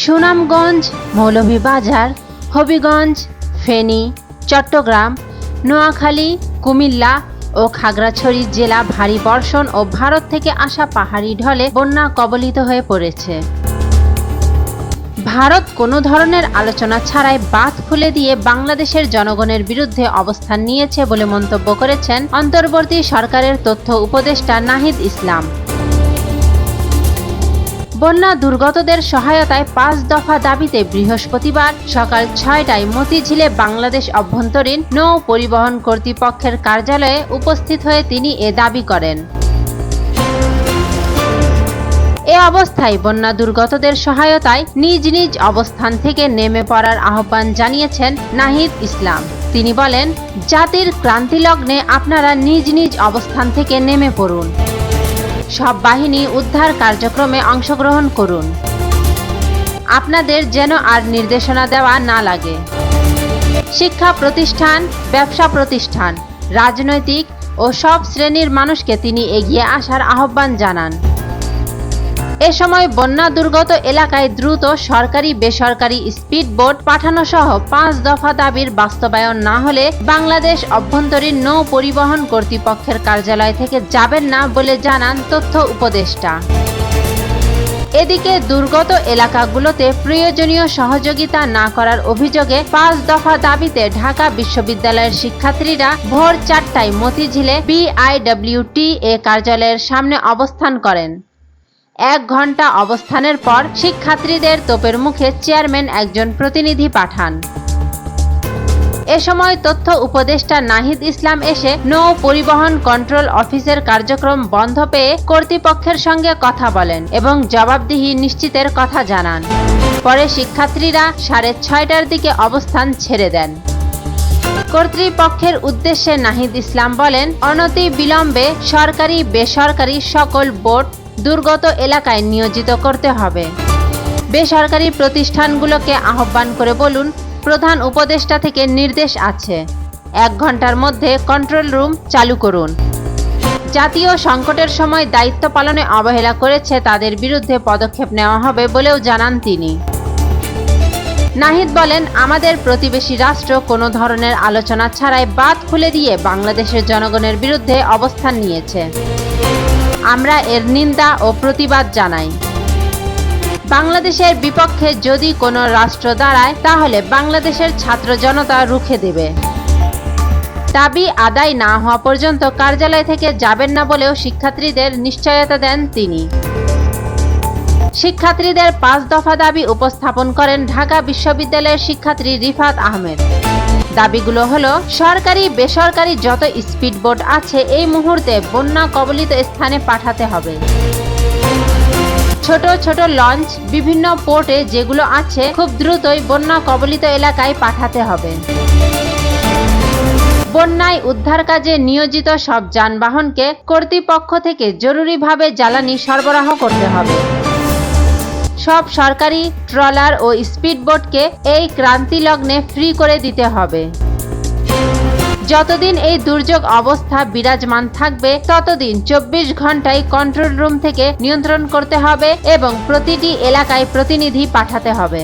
সুনামগঞ্জ, মৌলভীবাজার, হবিগঞ্জ, ফেনী, চট্টগ্রাম, নোয়াখালী, কুমিল্লা ও খাগড়াছড়ি জেলা ভারী বর্ষণ ও ভারত থেকে আসা পাহাড়ি ঢলে বন্যা কবলিত হয়ে পড়েছে। ভারত কোনো ধরনের আলোচনা ছাড়াই বাঁধ খুলে দিয়ে বাংলাদেশের জনগণের বিরুদ্ধে অবস্থান নিয়েছে বলে মন্তব্য করেছেন অন্তর্বর্তী সরকারের তথ্য উপদেষ্টা নাহিদ ইসলাম। বন্যা দুর্গতদের সহায়তায় ৫ দফা দাবিতে বৃহস্পতিবার সকাল ৬টায় মতিঝিলে বাংলাদেশ অভ্যন্তরীণ নৌ পরিবহন কর্তৃপক্ষের কার্যালয়ে উপস্থিত হয়ে তিনি এ দাবি করেন। এ অবস্থায় বন্যা দুর্গতদের সহায়তায় নিজ নিজ অবস্থান থেকে নেমে পড়ার আহ্বান জানিয়েছেন নাহিদ ইসলাম। তিনি বলেন, জাতির ক্রান্তিলগ্নে আপনারা নিজ নিজ অবস্থান থেকে নেমে পড়ুন। সব বাহিনী উদ্ধার কার্যক্রমে অংশগ্রহণ করুন। আপনাদের যেন আর নির্দেশনা দেওয়া না লাগে। শিক্ষা প্রতিষ্ঠান, ব্যবসা প্রতিষ্ঠান, রাজনৈতিক ও সব শ্রেণীর মানুষকে তিনি এগিয়ে আসার আহ্বান জানান। এ সময় বন্যা দুর্গত এলাকায় দ্রুত সরকারি বেসরকারি স্পিড বোট পাঠানো সহ ৫ দফা দাবির বাস্তবায়ন না হলে বাংলাদেশ অভ্যন্তরীণ নৌ পরিবহন কর্তৃপক্ষের কার্যালয় থেকে যাবেন না বলে জানান তথ্য উপদেষ্টা। এদিকে দুর্গত এলাকাগুলোতে প্রয়োজনীয় সহযোগিতা না করার অভিযোগে ৫ দফা দাবিতে ঢাকা বিশ্ববিদ্যালয়ের শিক্ষার্থীরা ভোর ৪টায় মতিঝিলে BIWTA কার্যালয়ের সামনে অবস্থান করেন। ১ ঘণ্টা অবস্থানের পর শিক্ষার্থীদের তোপের মুখে চেয়ারম্যান একজন প্রতিনিধি পাঠান। এ সময় তথ্য উপদেষ্টা নাহিদ ইসলাম এসে নৌ পরিবহন কন্ট্রোল অফিসের কার্যক্রম বন্ধ পেয়ে কর্তৃপক্ষের সঙ্গে কথা বলেন এবং জবাবদিহি নিশ্চিতের কথা জানান। পরে শিক্ষার্থীরা ৬:৩০টার দিকে অবস্থান ছেড়ে দেন। কর্তৃপক্ষের উদ্দেশ্যে নাহিদ ইসলাম বলেন, অনতি বিলম্বে সরকারি বেসরকারি সকল বোট দুর্গত এলাকায় নিয়োজিত করতে হবে। বেসরকারি প্রতিষ্ঠানগুলোকে আহ্বান করে বলুন, প্রধান উপদেষ্টা থেকে নির্দেশ আছে, ১ ঘণ্টার মধ্যে কন্ট্রোল রুম চালু করুন। জাতীয় সংকটের সময় দায়িত্ব পালনে অবহেলা করেছে তাদের বিরুদ্ধে পদক্ষেপ নেওয়া হবে বলেও জানান তিনি। নাহিদ বলেন, আমাদের প্রতিবেশী রাষ্ট্র কোনো ধরনের আলোচনা ছাড়াই বাঁধ খুলে দিয়ে বাংলাদেশের জনগণের বিরুদ্ধে অবস্থান নিয়েছে। আমরা এর নিন্দা ও প্রতিবাদ জানাই। বাংলাদেশের বিপক্ষে যদি কোনো রাষ্ট্র দাঁড়ায় তাহলে বাংলাদেশের ছাত্র জনতা রুখে দেবে। দাবি আদায় না হওয়া পর্যন্ত কার্যালয় থেকে যাবেন না বলেও শিক্ষার্থীদের নিশ্চয়তা দেন তিনি। শিক্ষার্থীদের ৫ দফা দাবি উপস্থাপন করেন ঢাকা বিশ্ববিদ্যালয়ের শিক্ষার্থী রিফাত আহমেদ। দাবিগুলো হলো, সরকারি বেসরকারি যত স্পিড বোট আছে এই মুহূর্তে বন্যা কবলিত স্থানে পাঠাতে হবে। ছোট ছোট লঞ্চ বিভিন্ন পোর্টে যেগুলো আছে খুব দ্রুতই বন্যা কবলিত এলাকায় পাঠাতে হবে। বন্যায় উদ্ধার কাজে নিয়োজিত সব যানবাহনকে কর্তৃপক্ষ থেকে জরুরিভাবে জ্বালানি সরবরাহ করতে হবে। সব সরকারি ট্রলার ও স্পিডবোটকে এই ক্রান্তি লগ্নে ফ্রি করে দিতে হবে। যতদিন এই দুর্যোগ অবস্থা বিরাজমান থাকবে ততদিন ২৪ ঘণ্টায় কন্ট্রোল রুম থেকে নিয়ন্ত্রণ করতে হবে এবং প্রতিটি এলাকায় প্রতিনিধি পাঠাতে হবে।